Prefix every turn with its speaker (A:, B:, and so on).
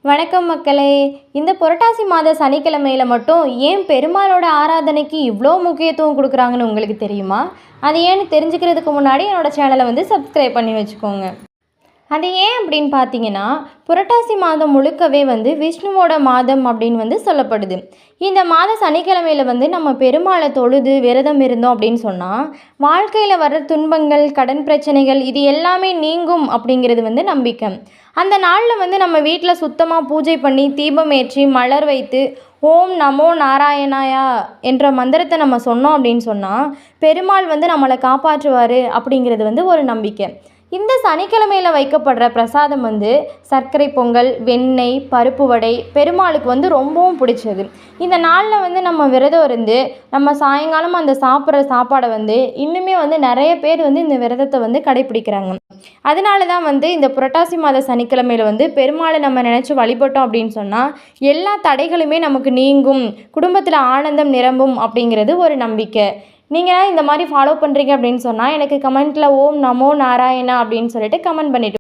A: வணக்கம் மக்களே. இந்த புரட்டாசி மாத சனிக்கிழமையில் மட்டும் ஏன் பெருமாளோட ஆராதனைக்கு இவ்வளோ முக்கியத்துவம் கொடுக்குறாங்கன்னு உங்களுக்கு தெரியுமா? அது ஏன்னு தெரிஞ்சுக்கிறதுக்கு முன்னாடி என்னோடய சேனலை சப்ஸ்கிரைப் பண்ணி வச்சுக்கோங்க. அது ஏன் அப்படின்னு பார்த்தீங்கன்னா, புரட்டாசி மாதம் முழுக்கவே விஷ்ணுவோட மாதம் அப்படின்னு சொல்லப்படுது. இந்த மாத சனிக்கிழமையில் நம்ம பெருமாளை தொழுது விரதம் இருந்தோம் அப்படின்னு சொன்னால், வாழ்க்கையில் வர்ற துன்பங்கள், கடன் பிரச்சனைகள் இது எல்லாமே நீங்கும் அப்படிங்கிறது நம்பிக்கை. அந்த நாளில் நம்ம வீட்டில் சுத்தமாக பூஜை பண்ணி, தீபம் ஏற்றி, மலர் வைத்து, ஓம் நமோ நாராயணாயா என்ற மந்திரத்தை நம்ம சொன்னோம் அப்படின்னு சொன்னால், பெருமாள் நம்மளை காப்பாற்றுவார் அப்படிங்கிறது ஒரு நம்பிக்கை. இந்த சனிக்கிழமையில் வைக்கப்படுற பிரசாதம் சர்க்கரை பொங்கல், வெண்ணெய், பருப்பு வடை பெருமாளுக்கு ரொம்பவும் பிடிச்சது. இந்த நாளில் நம்ம விரதம் இருந்து நம்ம சாயங்காலம் அந்த சாப்பிட்ற சாப்பாடை இன்னுமே நிறைய பேர் இந்த விரதத்தை கடைப்பிடிக்கிறாங்க. அதனால தான் இந்த புரட்டாசி மாத சனிக்கிழமையில் பெருமாளை நம்ம நினச்சி வழிபட்டோம் அப்படின்னு சொன்னால் எல்லா தடைகளுமே நமக்கு நீங்கும், குடும்பத்தில் ஆனந்தம் நிரம்பும் அப்படிங்கிறது ஒரு நம்பிக்கை. நீங்கள் இந்த மாதிரி ஃபாலோ பண்ணுறீங்க அப்படின்னு சொன்னால் எனக்கு கமெண்ட்டில் ஓம் நமோ நாராயணா அப்படின்னு சொல்லிட்டு கமெண்ட் பண்ணிவிட்டு